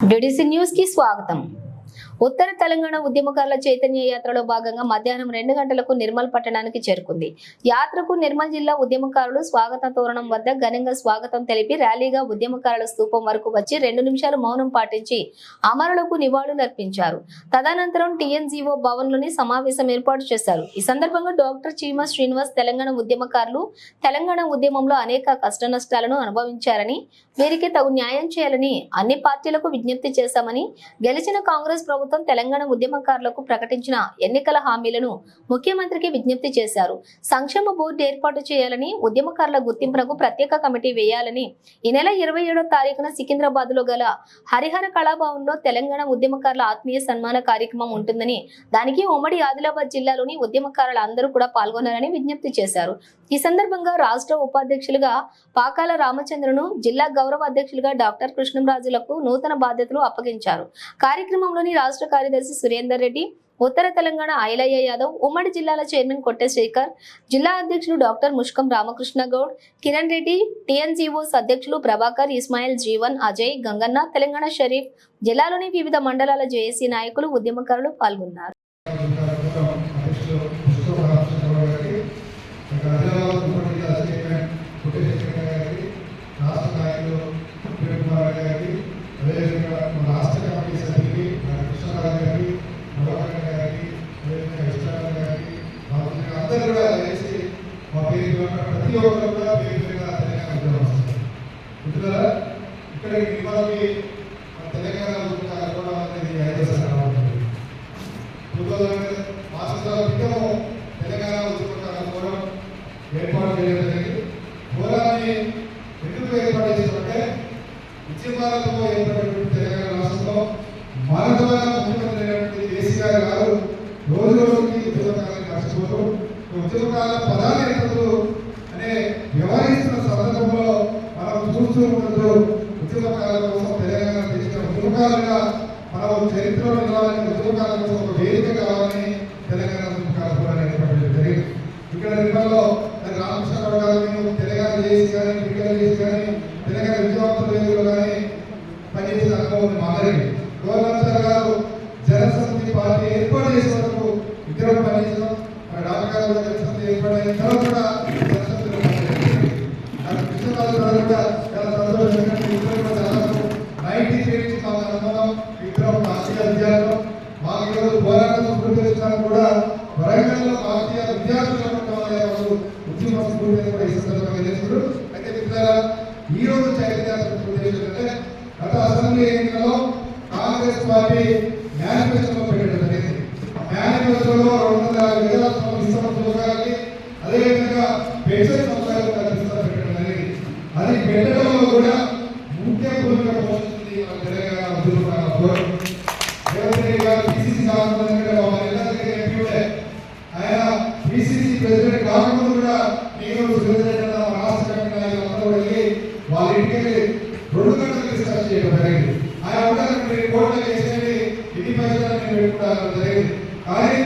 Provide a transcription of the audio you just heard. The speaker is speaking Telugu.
డిడిసి న్యూస్ కి స్వాగతం. ఉత్తర తెలంగాణ ఉద్యమకారుల చైతన్య యాత్రలో భాగంగా మధ్యాహ్నం 2 గంటలకు నిర్మల్ పట్టణానికి చేరుకుంది. యాత్రకు నిర్మల్ జిల్లా ఉద్యమకారులు స్వాగత తోరణం వద్ద ఘనంగా స్వాగతం తెలిపి ర్యాలీగా ఉద్యమకారుల స్తూపం వరకు వచ్చి 2 నిమిషాలు మౌనం పాటించి అమరులకు నివాళులర్పించారు. తదనంతరం టీఎన్జీఓ భవన్లోని సమావేశం ఏర్పాటు చేశారు. ఈ సందర్భంగా డాక్టర్ చీమ శ్రీనివాస్ తెలంగాణ ఉద్యమకారులు తెలంగాణ ఉద్యమంలో అనేక కష్టనష్టాలను అనుభవించారని, వీరికి తగు న్యాయం చేయాలని అన్ని పార్టీలకు విజ్ఞప్తి చేశామని, గెలిచిన కాంగ్రెస్ ప్రభుత్వం తెలంగాణ ఉద్యమకారులకు ప్రకటించిన ఎన్నికల హామీలను ముఖ్యమంత్రికి విజ్ఞప్తి చేశారు. సంక్షేమ బోర్డు ఏర్పాటు చేయాలని, ఉద్యమకారుల గుర్తింపునకు ప్రత్యేక కమిటీ వేయాలని, ఈ నెల 27వ తారీఖున సికింద్రాబాద్ లో గల హరిహర కళాభవన్లో తెలంగాణ ఉద్యమకారుల ఆత్మీయ సన్మాన కార్యక్రమం ఉంటుందని, దానికి ఉమ్మడి ఆదిలాబాద్ జిల్లాలోని ఉద్యమకారులు అందరూ కూడా పాల్గొనాలని విజ్ఞప్తి చేశారు. ఈ సందర్భంగా రాష్ట్ర ఉపాధ్యక్షులుగా పాకాల రామచంద్రను, జిల్లా గౌరవ అధ్యక్షులుగా డాక్టర్ కృష్ణంరాజులకు నూతన బాధ్యతలు అప్పగించారు. కార్యక్రమంలోని రాష్ట్ర కార్యదర్శి సురేందర్ రెడ్డి, ఉత్తర తెలంగాణ ఐలయ్య యాదవ్, ఉమ్మడి జిల్లాల చైర్మన్ కొట్టేశేఖర్, జిల్లా అధ్యక్షులు డాక్టర్ ముష్కం రామకృష్ణ గౌడ్, కిరణ్ రెడ్డి, టీఎన్జీఓస్ అధ్యక్షులు ప్రభాకర్, ఇస్మాయిల్, జీవన్, అజయ్, గంగన్న, తెలంగాణ షరీఫ్, జిల్లాలోని వివిధ మండలాల జేఏసీ నాయకులు, ఉద్యమకారులు పాల్గొన్నారు. ప్రతి ఒక్కరు కూడా పేరుగా తెలంగాణ ఉద్యమం వస్తుంది. ఇక్కడ ఇవాళకి తెలంగాణ ఉద్యమాలు కూడా అనేది 5వ సంవత్సరం క్రితము తెలంగాణ ఉద్యమకారులు కూడా ఏర్పాటు చేయడం జరిగింది. పోరాన్ని ఎందుకు ఏర్పాటు చేసామంటే, ఉద్యమాలతో ఏర్పడినటువంటి తెలంగాణ రాష్ట్రంలో మన ద్వారా ముఖ్యమంత్రి అయినటువంటి కేసీఆర్ గారు రోజు రోజుకి ఉద్యమకారులను నష్టపోతూ ఉద్యమకారుల పదాలు ఎప్పుడు అనే వ్యవహరిస్తున్న సందర్భంలో మనం చూస్తూ ఉండదు. ఉద్యమకారుల కోసం తెలంగాణ తెచ్చిన ఉద్యమకారులుగా మనం చరిత్రలో నిలవాలని, ఉద్యమకారుల కోసం ఒక వేదిక కావాలని తెలంగాణ ఉద్యమకారులు కూడా ఏర్పడడం జరిగింది. ఇక్కడ నిర్మల్లో రామకృష్ణ గారు తెలంగాణ చేసి కానీ, విడుదల చేసి కానీ, తెలంగాణ విద్యావంతుల వేదికలో కానీ పనిచేసిన అనుభవం మాదిరి గవర్నర్ గారు జనసమితి పార్టీ ఏర్పాటు చేసే వరకు ఇద్దరు పనిచేసాం. డాక్టర్ గారు జనసమితి ఏర్పాటైన తర్వాత కూడా పోరాటం స్ఫూర్తి కూడా వరంగల్లో భారతీయ విద్యార్థులు ఉద్యమ స్ఫూర్తిని కూడా ఈ సందర్భంగా చేస్తున్నారు. అయితే మిత్రులారా, ఈ రోజు చైతన్య ఏంటంటే, గత అసెంబ్లీ ఎన్నికల్లో కాంగ్రెస్ పార్టీ మేనిఫెస్టోలో పెట్టడం జరిగింది. మేనిఫెస్టోలో 250,000 ఉద్యోగాలకి, అదేవిధంగా పెన్షన్ సౌకర్యాలు పెట్టడం జరిగింది. అది పెట్టడంలో కూడా ముఖ్య భూమిక పోషించింది మన తెలంగాణ ఉద్యమకారుల. పిసిసి ఆయన పిసిసి ప్రెసిడెంట్ కాకముందు కూడా నేను రాష్ట్ర కమిటీ వాళ్ళ ఇంటికి 2 గంటలు డిస్కస్ చేయడం జరిగింది. ఆయన కోట్ల చేసేది 10 పైసలు నేను పెట్టుకోవడం జరిగింది. కానీ